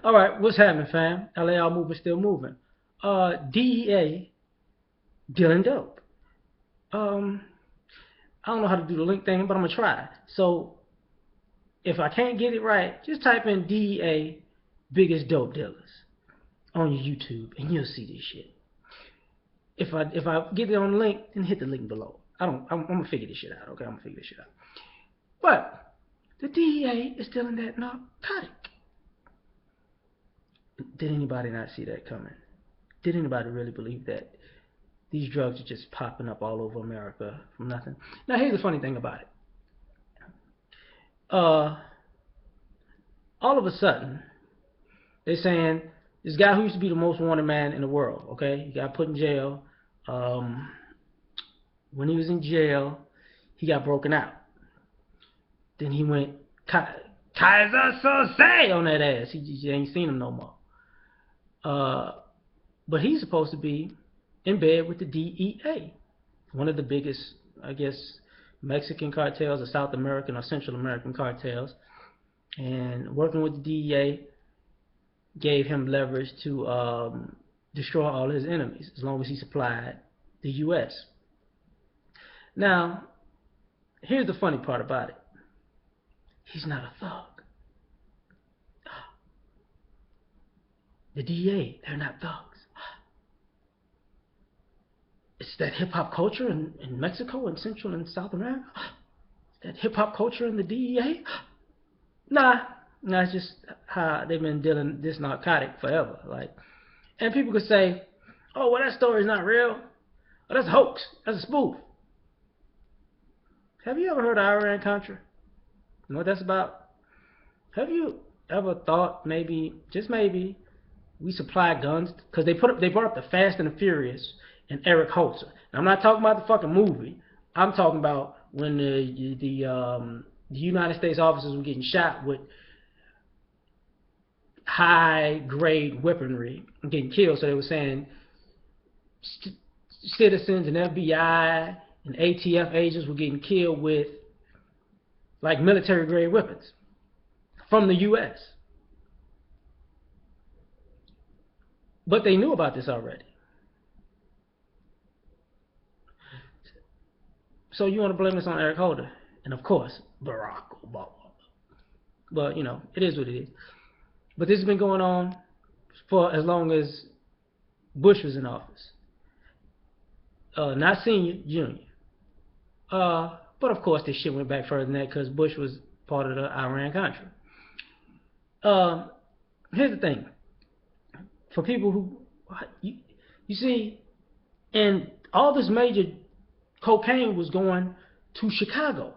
All right, what's happening, fam? L.A.R. movement still moving. DEA dealing dope. Um, I don't know how to do the link thing, but I'm gonna try. So if I can't get it right, just type in DEA biggest dope dealers on your YouTube, and you'll see this shit. If I get it on the link, then hit the link below. I'm gonna figure this shit out. Okay, I'm gonna figure this shit out. But the DEA is dealing that narcotic. Did anybody not see that coming? Did anybody really believe that these drugs are just popping up all over America from nothing? Now, here's the funny thing about it. Uh, all of a sudden, they're saying this guy who used to be the most wanted man in the world, okay, he got put in jail. Um, when he was in jail, he got broken out. Then he went Kaiser Sose on that ass. He ain't seen him no more. But he's supposed to be in bed with the DEA, one of the biggest, I guess, Mexican cartels or South American or Central American cartels. And working with the DEA gave him leverage to destroy all his enemies as long as he supplied the U.S. Now, here's the funny part about it. He's not a thug. The DEA, they're not thugs. It's that hip-hop culture in Mexico and Central and South America. That hip-hop culture in the DEA. Nah, it's just how they've been dealing this narcotic forever. Like, and people could say, "Oh, well, that story's not real. Oh, that's a hoax. That's a spoof." Have you ever heard of Iran-Contra? You know what that's about? Have you ever thought maybe, just maybe, we supply guns? Because they brought up the Fast and the Furious and Eric Holzer. Now, I'm not talking about the fucking movie. I'm talking about when the United States officers were getting shot with high-grade weaponry and getting killed. So they were saying citizens and FBI and ATF agents were getting killed with like military-grade weapons from the U.S. But they knew about this already. So you want to blame this on Eric Holder, and of course, Barack Obama. But, you know, it is what it is. But this has been going on for as long as Bush was in office. Not senior, junior. But of course, this shit went back further than that because Bush was part of the Iran-Contra. Here's the thing. For people who, you see, and all this major cocaine was going to Chicago.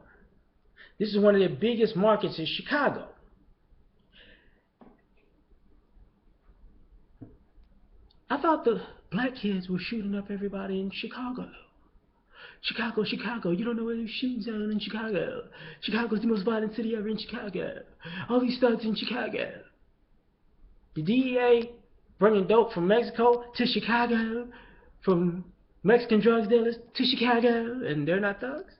This is one of their biggest markets in Chicago. I thought the black kids were shooting up everybody in Chicago. Chicago, you don't know where they're shooting down in Chicago. Chicago's the most violent city ever in Chicago. All these thugs in Chicago. The DEA bringing dope from Mexico to Chicago, from Mexican drug dealers to Chicago, and they're not thugs?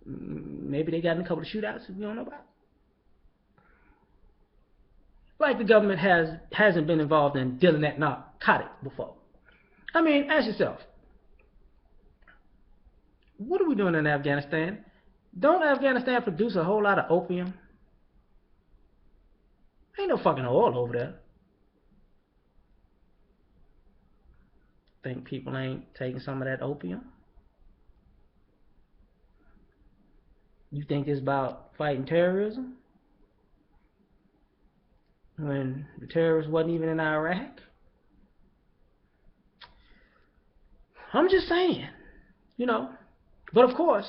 Maybe they got in a couple of shootouts we don't know about. Like the government hasn't been involved in dealing that narcotic before. I mean, ask yourself, what are we doing in Afghanistan? Don't Afghanistan produce a whole lot of opium? Ain't no fucking oil over there. Think people ain't taking some of that opium? You think it's about fighting terrorism? When the terrorists wasn't even in Iraq? I'm just saying, you know. But of course,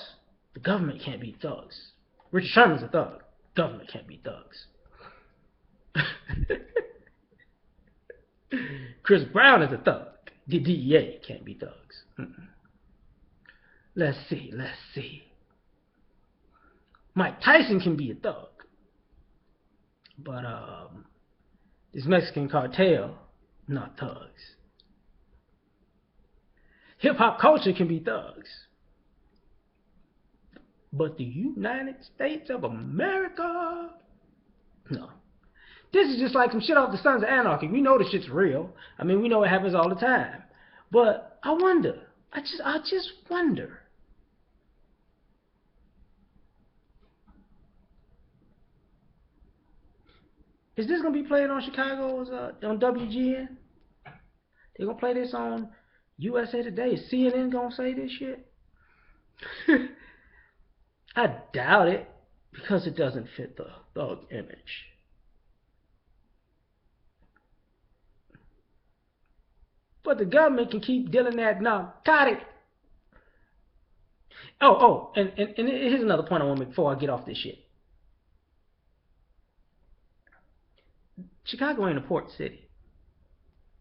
the government can't be thugs. Richard Sherman's a thug. Government can't be thugs. Chris Brown is a thug. The DEA can't be thugs. Let's see. Mike Tyson can be a thug. But this Mexican cartel, not thugs. Hip-hop culture can be thugs. But the United States of America, no. This is just like some shit off the Sons of Anarchy. We know this shit's real. I mean, we know it happens all the time. But I wonder. I just wonder. Is this gonna be played on Chicago's on WGN? They gonna play this on USA Today? Is CNN gonna say this shit? I doubt it because it doesn't fit the thug image. But the government can keep dealing that narcotic. And here's another point I want to make before I get off this shit. Chicago ain't a port city.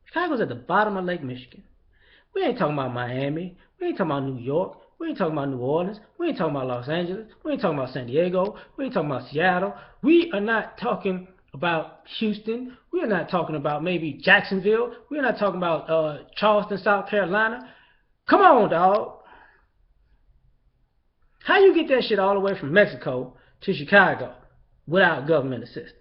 Chicago's at the bottom of Lake Michigan. We ain't talking about Miami. We ain't talking about New York. We ain't talking about New Orleans. We ain't talking about Los Angeles. We ain't talking about San Diego. We ain't talking about Seattle. We are not talking about Houston. We are not talking about maybe Jacksonville. We are not talking about Charleston, South Carolina. Come on, dog. How you get that shit all the way from Mexico to Chicago without government assistance?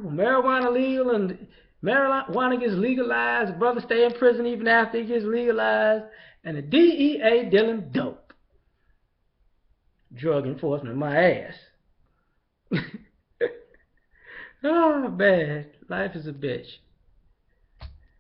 Marijuana legal and marijuana gets legalized. Brother stay in prison even after it gets legalized. And the DEA dealing dope. Drug enforcement, my ass. Oh, man. Life is a bitch.